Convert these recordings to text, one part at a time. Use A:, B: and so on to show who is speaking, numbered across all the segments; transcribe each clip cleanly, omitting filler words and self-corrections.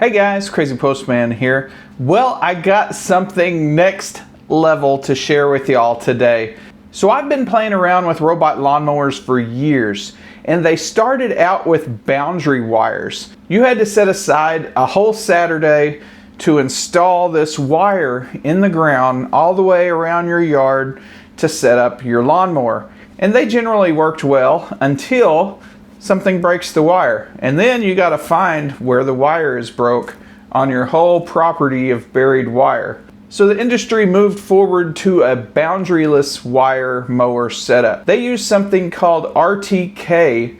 A: Hey guys, Crazypostman here. Well, I got something next level to share with y'all today. So I've been playing around with robot lawnmowers for years, and they started out with boundary wires. You had to set aside a whole Saturday to install this wire in the ground all the way around your yard to set up your lawnmower. And they generally worked well until something breaks the wire, and then you got to find where the wire is broke on your whole property of buried wire. So the industry moved forward to a boundaryless wire mower setup. They use something called RTK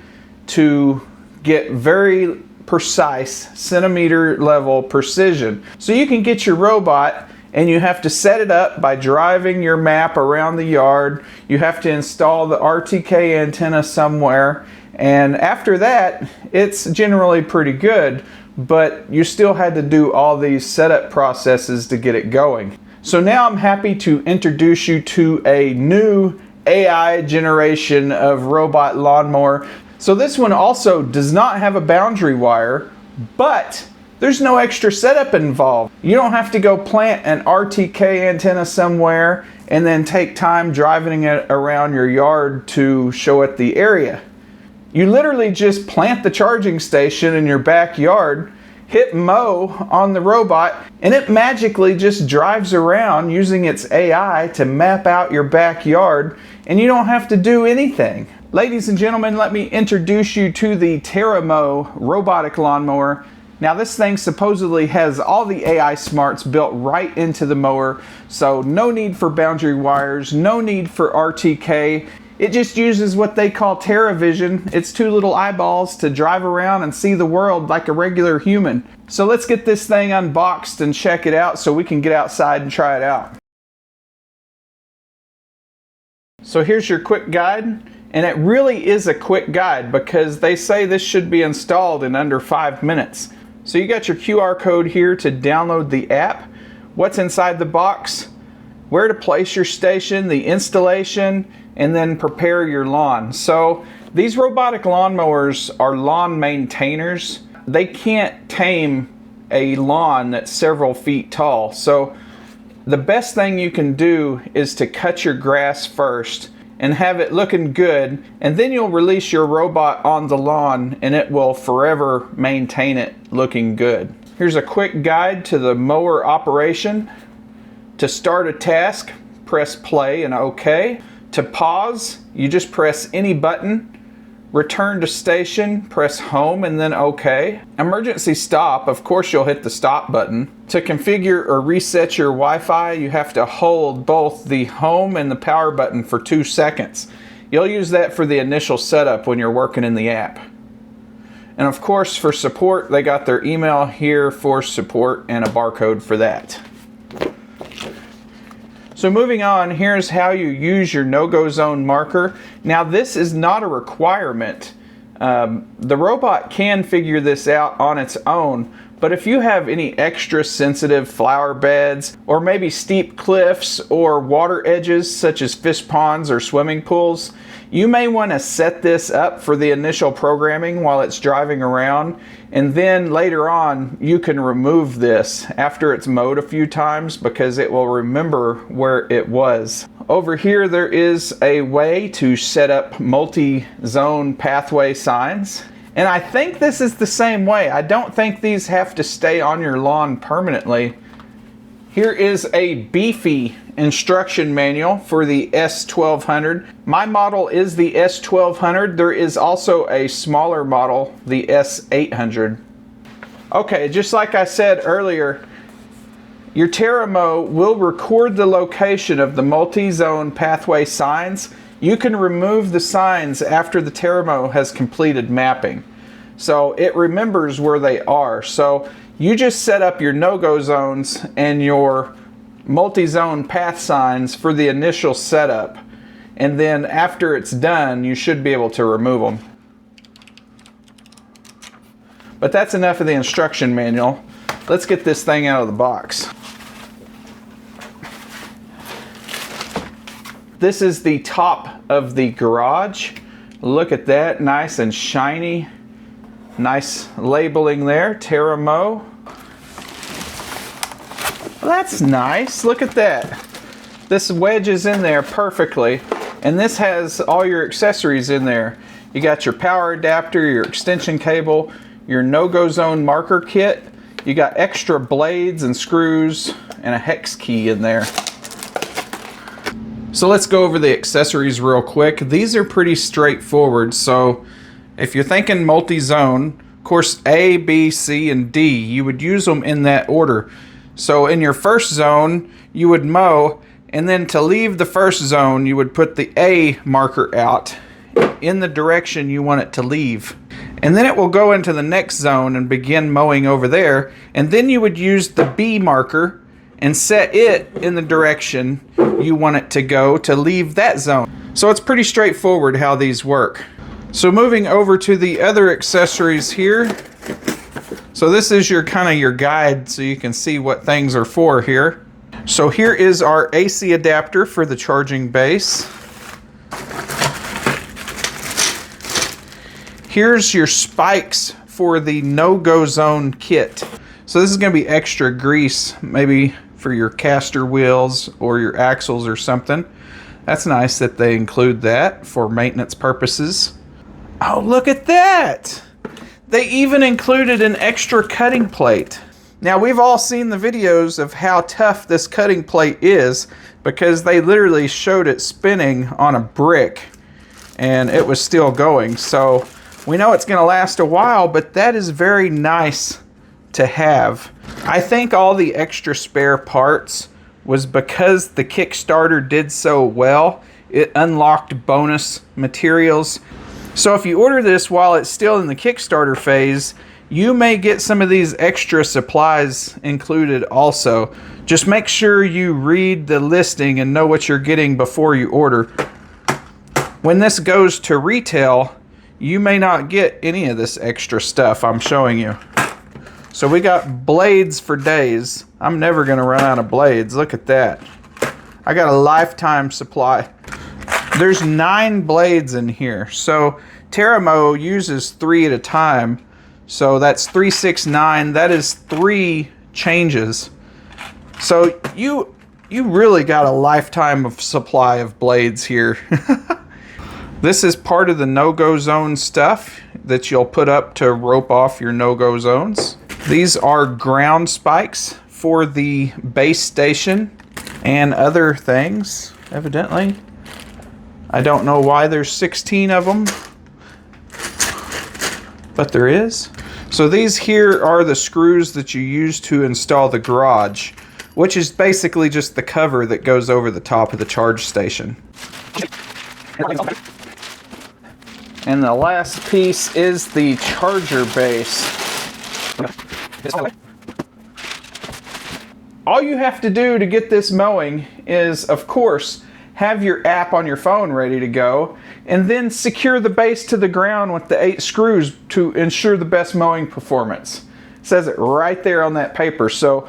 A: to get very precise centimeter level precision. So you can get your robot and you have to set it up by driving your map around the yard. You have to install the RTK antenna somewhere. And after that, it's generally pretty good, but you still had to do all these setup processes to get it going. So now I'm happy to introduce you to a new AI generation of robot lawnmower. So this one also does not have a boundary wire, but there's no extra setup involved. You don't have to go plant an RTK antenna somewhere and then take time driving it around your yard to show it the area. You literally just plant the charging station in your backyard, hit mow on the robot, and it magically just drives around using its AI to map out your backyard, and you don't have to do anything. Ladies and gentlemen, let me introduce you to the Terramow robotic lawnmower. Now this thing supposedly has all the AI smarts built right into the mower, so no need for boundary wires, no need for RTK. It just uses what they call TerraVision. It's two little eyeballs to drive around and see the world like a regular human. So let's get this thing unboxed and check it out so we can get outside and try it out. So here's your quick guide, and it really is a quick guide because they say this should be installed in under 5 minutes. So you got your QR code here to download the app, what's inside the box, where to place your station, the installation, and then prepare your lawn. So these robotic lawnmowers are lawn maintainers. They can't tame a lawn that's several feet tall. So the best thing you can do is to cut your grass first and have it looking good, and then you'll release your robot on the lawn and it will forever maintain it looking good. Here's a quick guide to the mower operation. To start a task, press play and OK. To pause, you just press any button. Return to station, press home and then OK. Emergency stop, of course you'll hit the stop button. To configure or reset your Wi-Fi, you have to hold both the home and the power button for 2 seconds. You'll use that for the initial setup when you're working in the app. And of course for support, they got their email here for support and a barcode for that. So moving on, here's how you use your no-go zone marker. Now this is not a requirement. The robot can figure this out on its own, but if you have any extra sensitive flower beds or maybe steep cliffs or water edges such as fish ponds or swimming pools, you may want to set this up for the initial programming while it's driving around, and then later on you can remove this after it's mowed a few times because it will remember where it was. Over here there is a way to set up multi-zone pathway signs, and I think this is the same way. I don't think these have to stay on your lawn permanently. Here is a beefy instruction manual for the S1200. My model is the S1200. There is also a smaller model, the S800. Okay, just like I said earlier, your Terramow will record the location of the multi-zone pathway signs. You can remove the signs after the Terramow has completed mapping. So it remembers where they are. So you just set up your no-go zones and your multi-zone path signs for the initial setup, and then after it's done you should be able to remove them. But that's enough of the instruction manual. Let's get this thing out of the box. This is the top of the garage. Look at that, nice and shiny. Nice labeling there, Terramow. Well, that's nice. Look at that. This wedges in there perfectly. And this has all your accessories in there. You got your power adapter, your extension cable, your no-go zone marker kit. You got extra blades and screws and a hex key in there. So let's go over the accessories real quick. These are pretty straightforward. So if you're thinking multi-zone, of course A, B, C, and D, you would use them in that order. So in your first zone, you would mow, and then to leave the first zone, you would put the A marker out in the direction you want it to leave. And then it will go into the next zone and begin mowing over there. And then you would use the B marker and set it in the direction you want it to go to leave that zone. So it's pretty straightforward how these work. So moving over to the other accessories here. So this is your kind of your guide so you can see what things are for here. So here is our AC adapter for the charging base. Here's your spikes for the no-go zone kit. So this is going to be extra grease, maybe for your caster wheels or your axles or something. That's nice that they include that for maintenance purposes. Oh, look at that! They even included an extra cutting plate. Now, we've all seen the videos of how tough this cutting plate is because they literally showed it spinning on a brick and it was still going. So we know it's going to last a while, but that is very nice to have. I think all the extra spare parts was because the Kickstarter did so well. It unlocked bonus materials. So if you order this while it's still in the Kickstarter phase, you may get some of these extra supplies included also. Just make sure you read the listing and know what you're getting before you order. When this goes to retail, you may not get any of this extra stuff I'm showing you. So we got blades for days. I'm never gonna run out of blades. Look at that. I got a lifetime supply. There's 9 blades in here. So Terramow uses 3 at a time. So that's 3, 6, 9. That is 3 changes. So you really got a lifetime of supply of blades here. This is part of the no-go zone stuff that you'll put up to rope off your no-go zones. These are ground spikes for the base station and other things, evidently. I don't know why there's 16 of them, but there is. So these here are the screws that you use to install the garage, which is basically just the cover that goes over the top of the charge station. And the last piece is the charger base. All you have to do to get this mowing is, of course, have your app on your phone ready to go, and then secure the base to the ground with the 8 screws to ensure the best mowing performance. It says it right there on that paper. So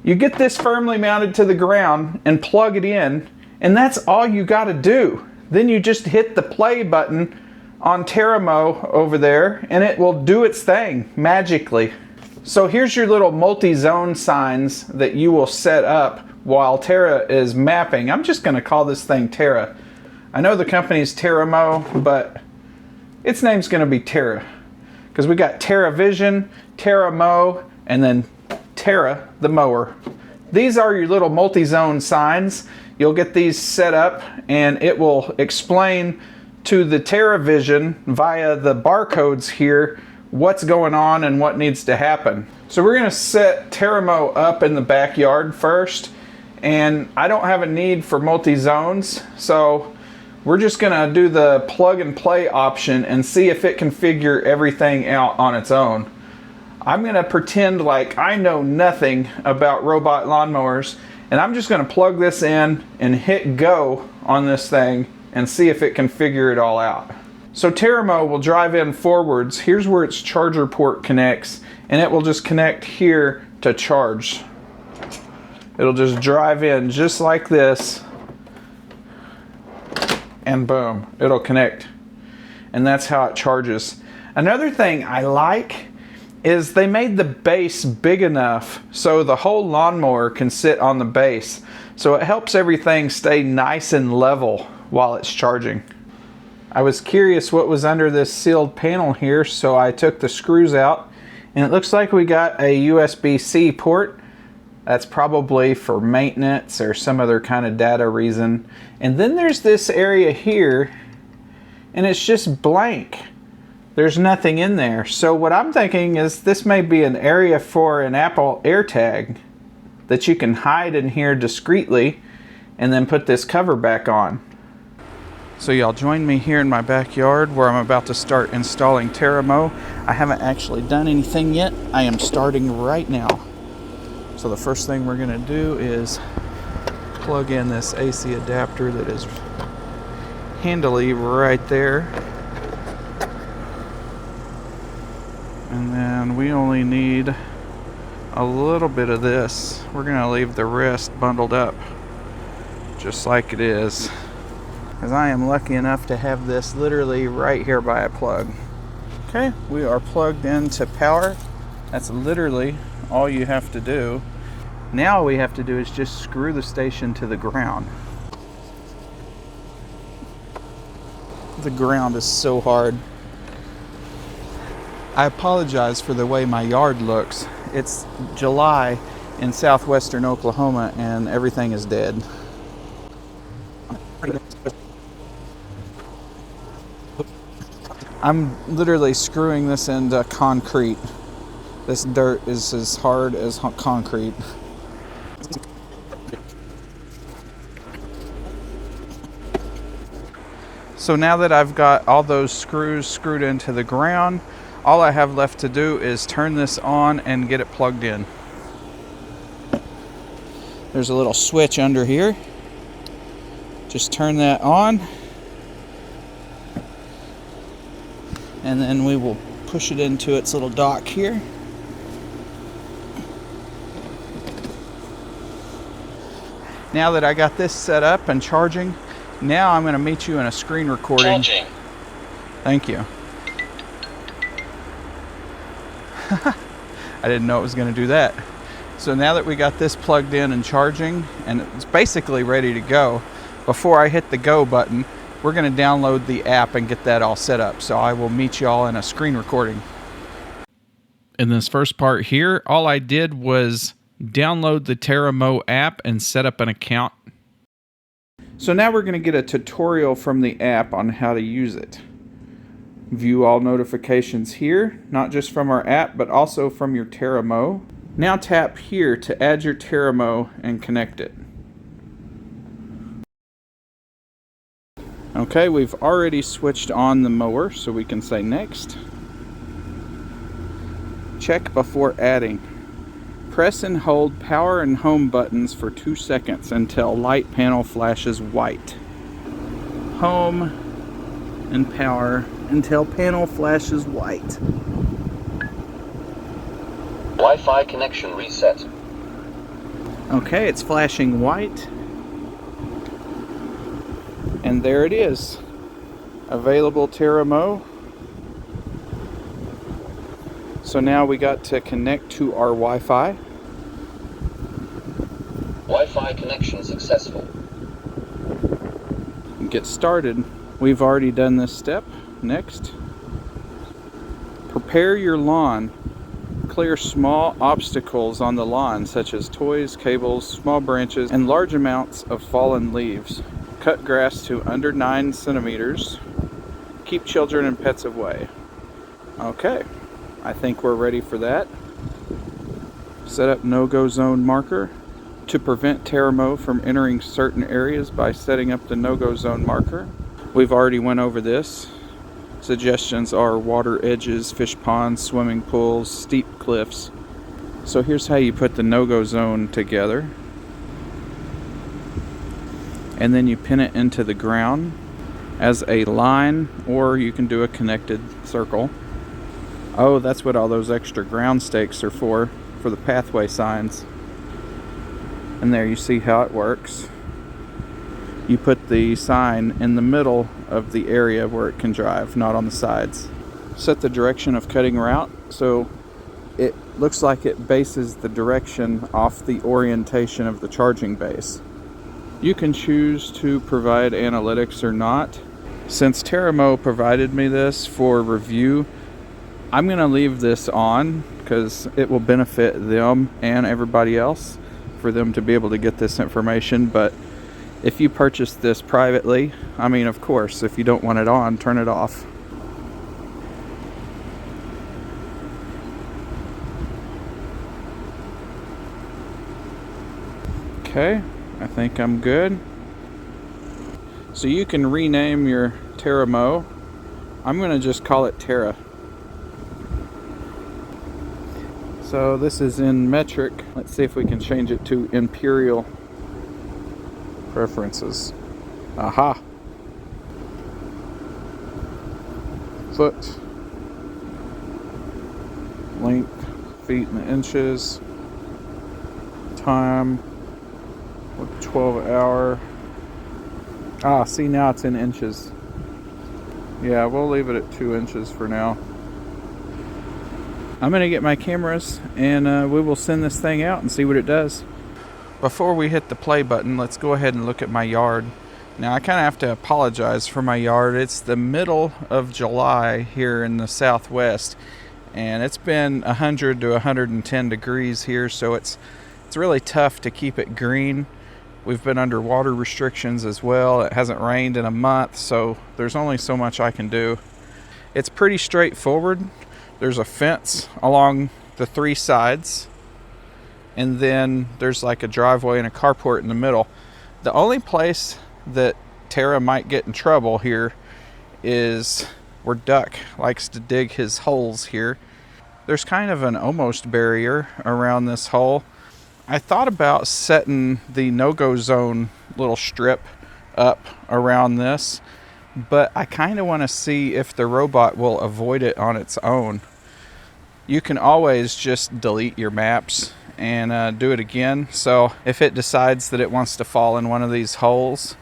A: you get this firmly mounted to the ground and plug it in, and that's all you got to do. Then you just hit the play button on Terramow over there and it will do its thing magically. So here's your little multi-zone signs that you will set up while Terra is mapping. I'm just going to call this thing Terra. I know the company's Terramow, but its name's going to be Terra because we got Terra Vision, Terramow, and then Terra the mower. These are your little multi-zone signs. You'll get these set up and it will explain to the Terra Vision via the barcodes here what's going on and what needs to happen. So we're going to set Terramow up in the backyard first, and I don't have a need for multi-zones, so we're just going to do the plug and play option and see if it can figure everything out on its own. I'm going to pretend like I know nothing about robot lawnmowers, and I'm just going to plug this in and hit go on this thing and see if it can figure it all out. So Terramow will drive in forwards. Here's where its charger port connects, and it will just connect here to charge. It'll just drive in just like this, and boom, it'll connect. And that's how it charges. Another thing I like is they made the base big enough so the whole lawnmower can sit on the base. So it helps everything stay nice and level while it's charging. I was curious what was under this sealed panel here, so I took the screws out, and it looks like we got a USB-C port. That's probably for maintenance or some other kind of data reason. And then there's this area here, and it's just blank. There's nothing in there. So what I'm thinking is this may be an area for an Apple AirTag that you can hide in here discreetly and then put this cover back on. So y'all join me here in my backyard where I'm about to start installing Terramow. I haven't actually done anything yet. I am starting right now. So the first thing we're gonna do is plug in this AC adapter that is handily right there. And then we only need a little bit of this. We're gonna leave the rest bundled up just like it is, because I am lucky enough to have this literally right here by a plug. Okay, we are plugged into power. That's literally all you have to do. Now all we have to do is just screw the station to the ground. The ground is so hard. I apologize for the way my yard looks. It's July in southwestern Oklahoma and everything is dead. I'm literally screwing this into concrete. This dirt is as hard as concrete. So now that I've got all those screws screwed into the ground, all I have left to do is turn this on and get it plugged in. There's a little switch under here. Just turn that on. And then we will push it into its little dock here. Now that I got this set up and charging, now I'm going to meet you in a screen recording.
B: Charging.
A: Thank you. I didn't know it was going to do that. So now that we got this plugged in and charging, and it's basically ready to go, before I hit the go button, we're going to download the app and get that all set up. So I will meet you all in a screen recording. In this first part here, all I did was download the Terramow app and set up an account. So now we're going to get a tutorial from the app on how to use it. View all notifications here, not just from our app, but also from your Terramow. Now tap here to add your Terramow and connect it. Okay, we've already switched on the mower, so we can say next. Check before adding. Press and hold power and home buttons for 2 seconds until light panel flashes white. Home and power until panel flashes white.
B: Wi-Fi connection reset.
A: Okay, it's flashing white. And there it is. Available Terramow. So now we got to connect to our Wi-Fi.
B: Wi-Fi connection successful.
A: Get started. We've already done this step. Next. Prepare your lawn. Clear small obstacles on the lawn, such as toys, cables, small branches, and large amounts of fallen leaves. Cut grass to under 9 centimeters. Keep children and pets away. Okay, I think we're ready for that. Set up no-go zone marker. To prevent Terramow from entering certain areas by setting up the no-go zone marker. We've already went over this. Suggestions are water edges, fish ponds, swimming pools, steep cliffs. So here's how you put the no-go zone together. And then you pin it into the ground as a line, or you can do a connected circle. Oh, that's what all those extra ground stakes are for the pathway signs. And there you see how it works. You put the sign in the middle of the area where it can drive, not on the sides. Set the direction of cutting route. So it looks like it bases the direction off the orientation of the charging base. You can choose to provide analytics or not. Since Terramow provided me this for review, I'm going to leave this on because it will benefit them and everybody else for them to be able to get this information. But if you purchase this privately, I mean, of course, if you don't want it on, turn it off. Okay, I think I'm good. So you can rename your Terramow. I'm going to just call it Terra. So this is in metric. Let's see if we can change it to imperial preferences. Aha! Foot, length, feet in inches, time, 12 hour. Ah, see, now it's in inches. Yeah, we'll leave it at 2 inches for now. I'm gonna get my cameras and we will send this thing out and see what it does. Before we hit the play button, let's go ahead and look at my yard. Now I kind of have to apologize for my yard. It's the middle of July here in the southwest, and it's been 100 to 110 degrees here, so it's really tough to keep it green. We've been under water restrictions as well. It hasn't rained in a month, so there's only so much I can do. It's pretty straightforward. There's a fence along the 3 sides, and then there's like a driveway and a carport in the middle. The only place that Terra might get in trouble here is where Duck likes to dig his holes here. There's kind of an almost barrier around this hole. I thought about setting the no-go zone little strip up around this, but I kind of want to see if the robot will avoid it on its own. You can always just delete your maps and do it again. So if it decides that it wants to fall in one of these holes,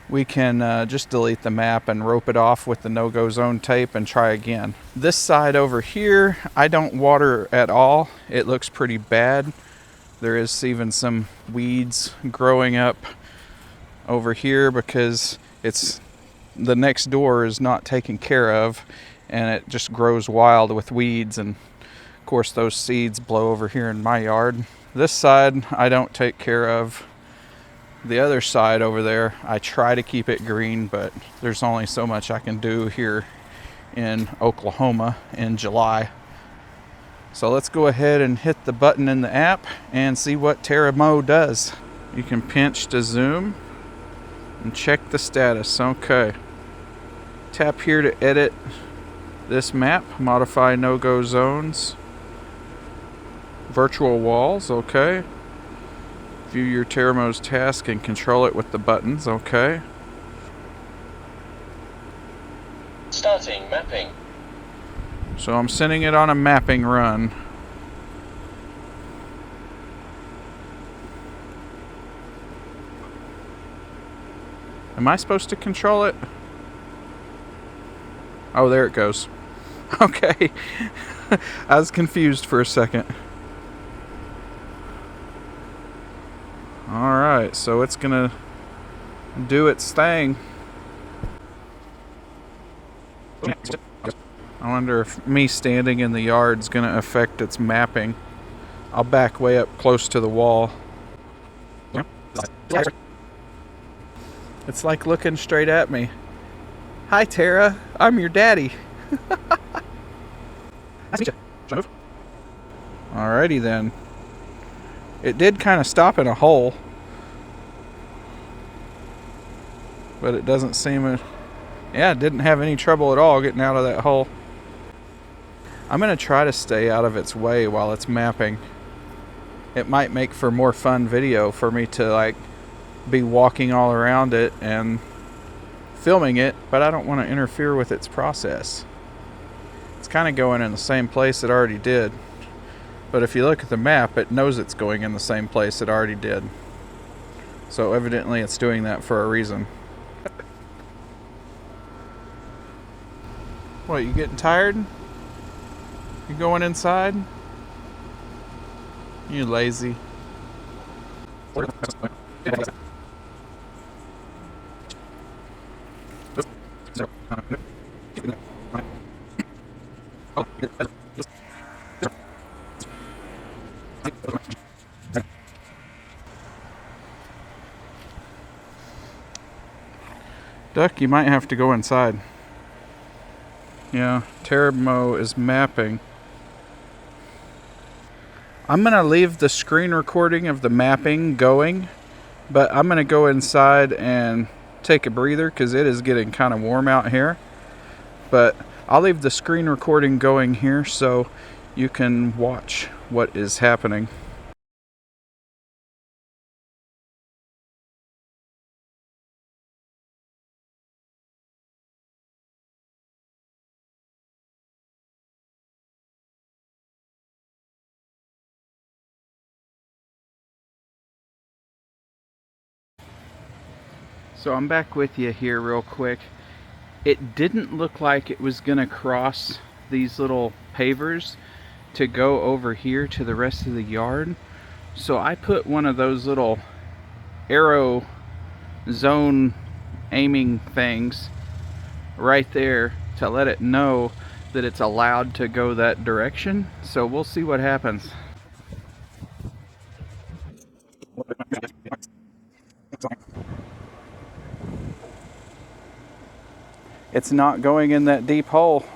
A: we can just delete the map and rope it off with the no-go zone tape and try again. This side over here, I don't water at all. It looks pretty bad. There is even some weeds growing up over here because the next door is not taken care of, and it just grows wild with weeds, and of course those seeds blow over here in my yard. This side I don't take care of. The other side over there, I try to keep it green, but there's only so much I can do here in Oklahoma in July. So let's go ahead and hit the button in the app and see what Terramow does. You can pinch to zoom and check the status. Okay. Tap here to edit this map, modify no-go zones, virtual walls, okay. View your Terramow's task and control it with the buttons, okay.
B: Starting mapping.
A: So I'm sending it on a mapping run. Am I supposed to control it? Oh, there it goes. Okay. I was confused for a second. Alright, so it's gonna do its thing. I wonder if me standing in the yard is going to affect its mapping. I'll back way up close to the wall. It's like looking straight at me. Hi, Terra. I'm your daddy. Alrighty then. It did kind of stop in a hole, but it doesn't seem... Yeah, it didn't have any trouble at all getting out of that hole. I'm going to try to stay out of its way while it's mapping. It might make for more fun video for me to be walking all around it and filming it, but I don't want to interfere with its process. It's kind of going in the same place it already did. But if you look at the map, it knows it's going in the same place it already did. So evidently it's doing that for a reason. What, you getting tired? You going inside? You lazy. Duck, you might have to go inside. Yeah, Terramow is mapping. I'm going to leave the screen recording of the mapping going, but I'm going to go inside and take a breather because it is getting kind of warm out here. But I'll leave the screen recording going here so you can watch what is happening. So I'm back with you here real quick. It didn't look like it was gonna cross these little pavers to go over here to the rest of the yard. So I put one of those little arrow zone aiming things right there to let it know that it's allowed to go that direction. So we'll see what happens. It's not going in that deep hole.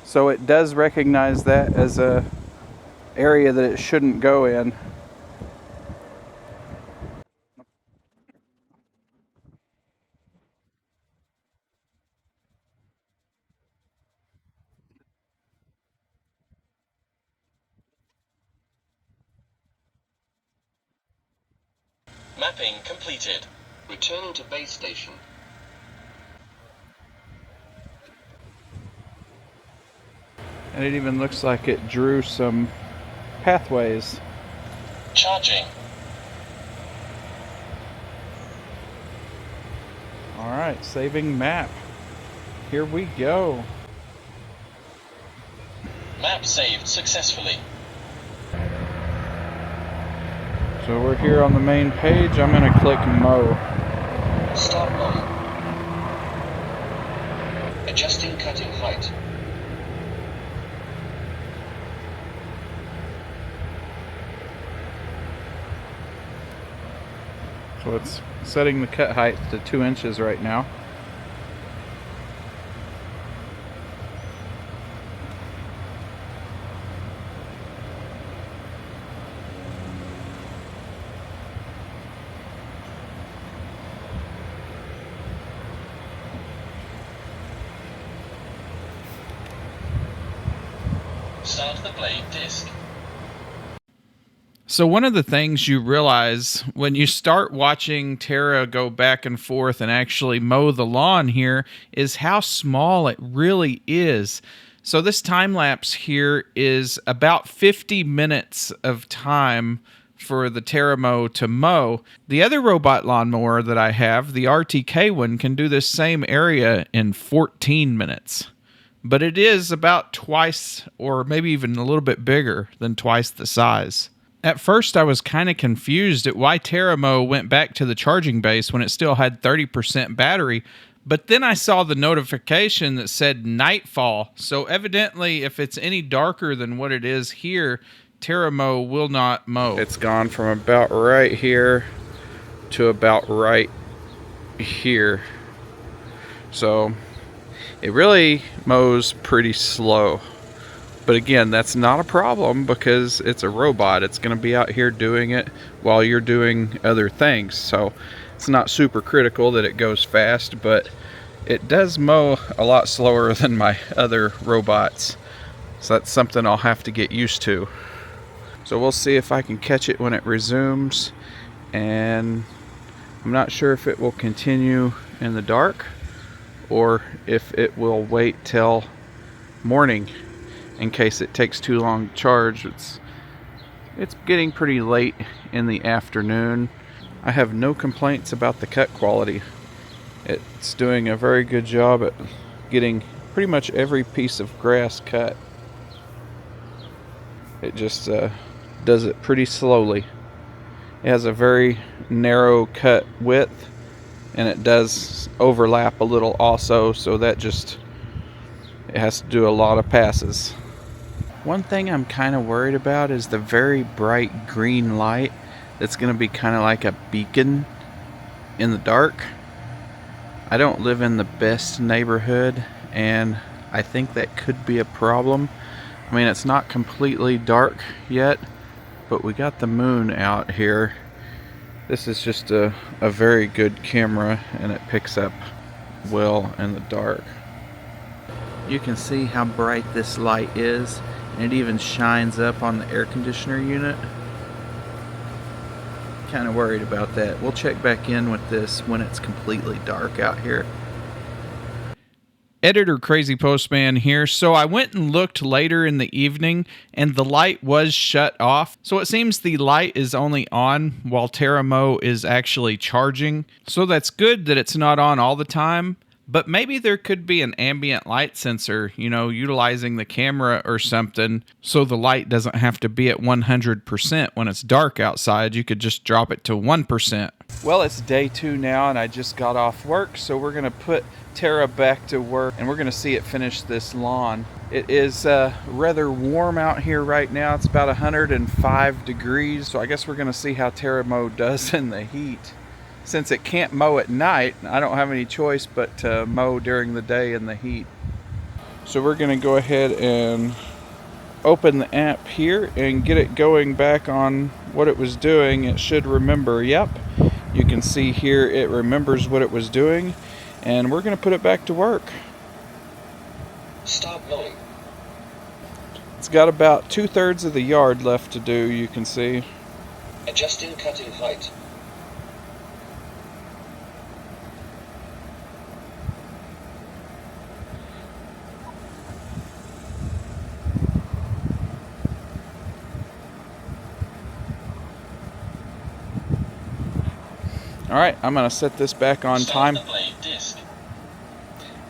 A: So it does recognize that as a area that it shouldn't go in.
B: Mapping completed. Returning to base station.
A: And it even looks like it drew some pathways.
B: Charging.
A: Alright, saving map. Here we go.
B: Map saved successfully.
A: So we're here on the main page. I'm going to click Mow.
B: Start mowing. Adjusting cutting height.
A: So it's setting the cut height to 2 inches right now.
B: Start the blade disc.
A: So one of the things you realize when you start watching Terra go back and forth and actually mow the lawn here is how small it really is. So this time lapse here is about 50 minutes of time for the Terramow to mow. The other robot lawnmower that I have, the RTK one, can do this same area in 14 minutes. But it is about twice or maybe even a little bit bigger than twice the size. At first, I was kind of confused at why Terramow went back to the charging base when it still had 30% battery, but then I saw the notification that said nightfall, so evidently if it's any darker than what it is here, Terramow will not mow. It's gone from about right here to about right here. So it really mows pretty slow. But again, that's not a problem because it's a robot. It's going to be out here doing it while you're doing other things. So it's not super critical that it goes fast, but it does mow a lot slower than my other robots. So that's something I'll have to get used to. So we'll see if I can catch it when it resumes. And I'm not sure if it will continue in the dark or if it will wait till morning in case it takes too long to charge. It's getting pretty late in the afternoon. I have no complaints about the cut quality. It's doing a very good job at getting pretty much every piece of grass cut. It just does it pretty slowly. It has a very narrow cut width, and it does overlap a little also, so that just, it has to do a lot of passes. One thing I'm kind of worried about is the very bright green light that's going to be kind of like a beacon in the dark. I don't live in the best neighborhood, and I think that could be a problem. I mean, it's not completely dark yet, but we got the moon out here. This is just a very good camera, and it picks up well in the dark. You can see how bright this light is, and it even shines up on the air conditioner unit. Kind of worried about that. We'll check back in with this when it's completely dark out here. Editor Crazypostman here. So I went and looked later in the evening, and the light was shut off. So it seems the light is only on while Terramow is actually charging. So that's good that it's not on all the time. But maybe there could be an ambient light sensor, you know, utilizing the camera or something, so the light doesn't have to be at 100% when it's dark outside. You could just drop it to 1%. Well, it's day 2 now, and I just got off work, so we're going to put Terra back to work, and we're going to see it finish this lawn. It is rather warm out here right now. It's about 105 degrees, so I guess we're going to see how Terramow does in the heat. Since it can't mow at night, I don't have any choice but to mow during the day in the heat. So we're going to go ahead and open the app here and get it going back on what it was doing. It should remember, yep. You can see here it remembers what it was doing, and we're going to put it back to work.
B: Start mowing.
A: It's got about 2/3 of the yard left to do, you can see.
B: Adjusting cutting height.
A: Alright, I'm going to set this back on time.
B: Start the blade disc.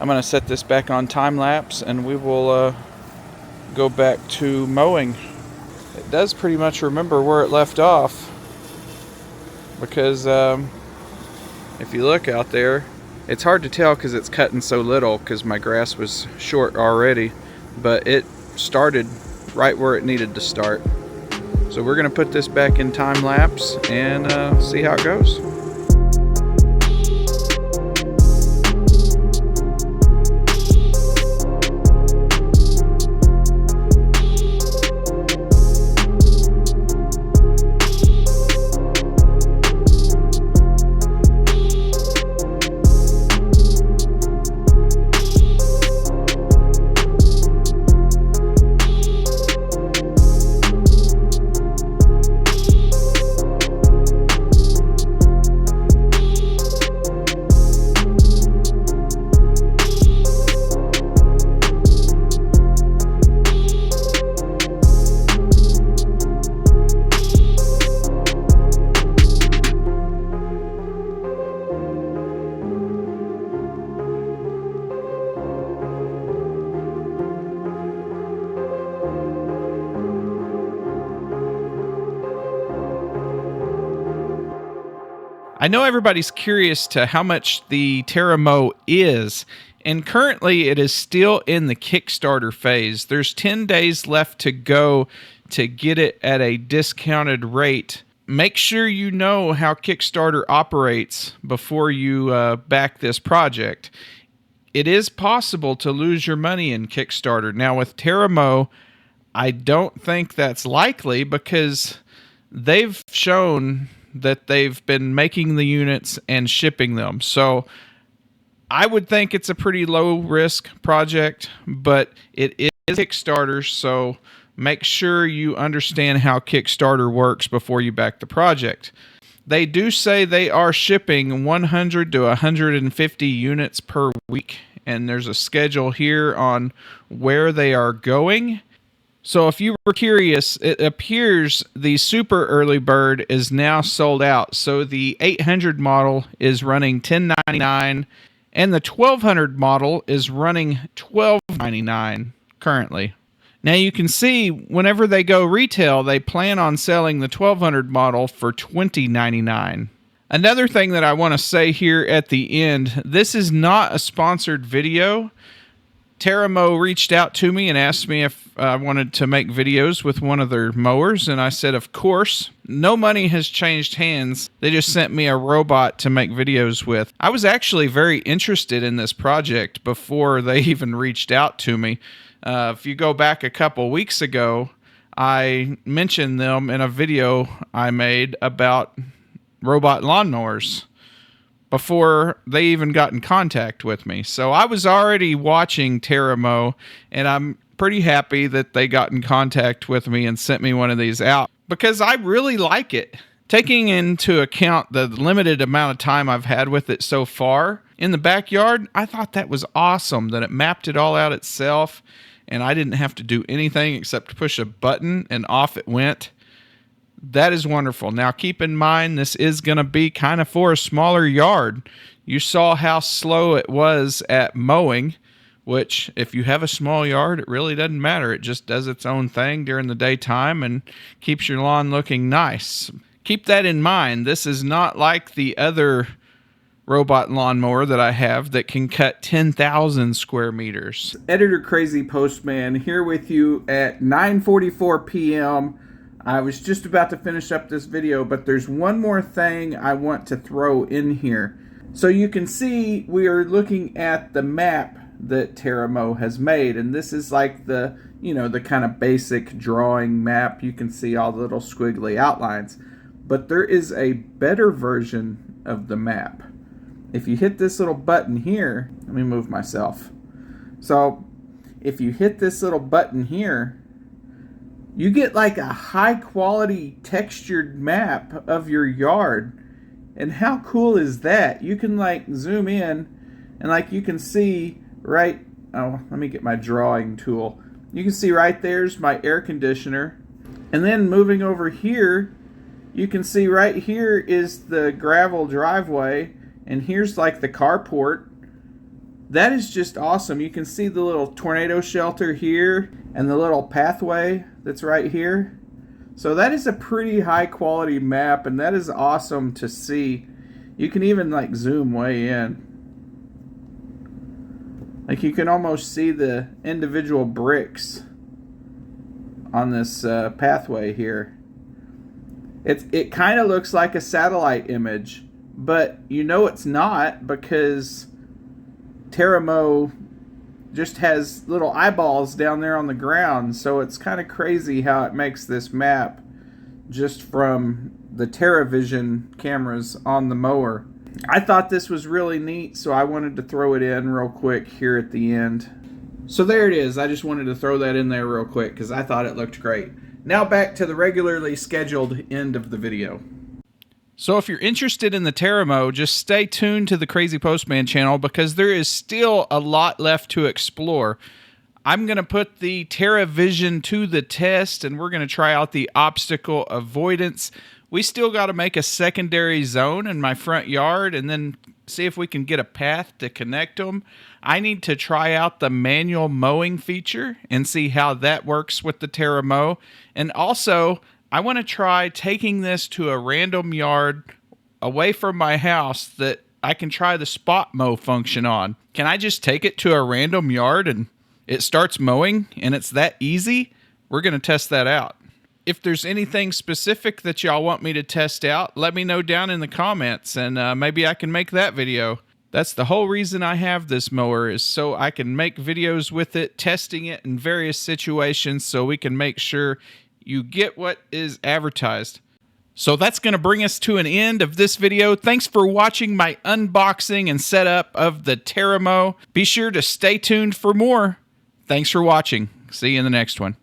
A: I'm going to set this back on time lapse, and we will go back to mowing. It does pretty much remember where it left off, because if you look out there, it's hard to tell because it's cutting so little because my grass was short already, but it started right where it needed to start. So we're going to put this back in time lapse and see how it goes. I know everybody's curious to how much the Terramow is, and currently it is still in the Kickstarter phase. There's 10 days left to go to get it at a discounted rate. Make sure you know how Kickstarter operates before you back this project. It is possible to lose your money in Kickstarter. Now with Terramow, I don't think that's likely because they've shown that they've been making the units and shipping them. So I would think it's a pretty low risk project, but it is Kickstarter, so make sure you understand how Kickstarter works before you back the project. They do say they are shipping 100 to 150 units per week, and there's a schedule here on where they are going. So if you were curious, it appears the super early bird is now sold out. So the 800 model is running $10.99 and the 1200 model is running $12.99 currently. Now you can see whenever they go retail, they plan on selling the 1200 model for $20.99. Another thing that I want to say here at the end, this is not a sponsored video. Terramow reached out to me and asked me if I wanted to make videos with one of their mowers, and I said, of course. No money has changed hands. They just sent me a robot to make videos with. I was actually very interested in this project before they even reached out to me. If you go back a couple weeks ago, I mentioned them in a video I made about robot lawnmowers before they even got in contact with me. So I was already watching Terramow, and I'm pretty happy that they got in contact with me and sent me one of these out because I really like it. Taking into account the limited amount of time I've had with it so far in the backyard, I thought that was awesome that it mapped it all out itself and I didn't have to do anything except push a button and off it went. That is wonderful. Now, keep in mind, this is going to be kind of for a smaller yard. You saw how slow it was at mowing, which if you have a small yard, it really doesn't matter. It just does its own thing during the daytime and keeps your lawn looking nice. Keep that in mind. This is not like the other robot lawnmower that I have that can cut 10,000 square meters. Editor Crazypostman here with you at 9:44 p.m. I was just about to finish up this video, but there's one more thing I want to throw in here. So you can see we are looking at the map that Terramow has made, and this is like the, the kind of basic drawing map. You can see all the little squiggly outlines, but there is a better version of the map. If you hit this little button here, let me move myself. So if you hit this little button here, you get like a high quality textured map of your yard. And how cool is that? You can like zoom in and like you can see right, oh, let me get my drawing tool. You can see right there's my air conditioner. And then moving over here, you can see right here is the gravel driveway and here's like the carport. That is just awesome. You can see the little tornado shelter here and the little pathway that's right here. So that is a pretty high quality map, and that is awesome to see. You can even like zoom way in. Like you can almost see the individual bricks on this pathway here. It kind of looks like a satellite image, but it's not, because Terramow just has little eyeballs down there on the ground, so it's kind of crazy how it makes this map just from the TerraVision cameras on the mower. I thought this was really neat, so I wanted to throw it in real quick here at the end. So there it is. I just wanted to throw that in there real quick because I thought it looked great. Now back to the regularly scheduled end of the video. So if you're interested in the Terramow, just stay tuned to the Crazypostman channel because there is still a lot left to explore. I'm going to put the TerraVision to the test, and we're going to try out the obstacle avoidance. We still got to make a secondary zone in my front yard and then see if we can get a path to connect them. I need to try out the manual mowing feature and see how that works with the Terramow. And also, I want to try taking this to a random yard away from my house that I can try the spot mow function on. Can I just take it to a random yard and it starts mowing and it's that easy? We're going to test that out. If there's anything specific that y'all want me to test out, let me know down in the comments and maybe I can make that video. That's the whole reason I have this mower, is so I can make videos with it, testing it in various situations so we can make sure you get what is advertised. So that's going to bring us to an end of this video. Thanks for watching my unboxing and setup of the Terramow. Be sure to stay tuned for more. Thanks for watching. See you in the next one.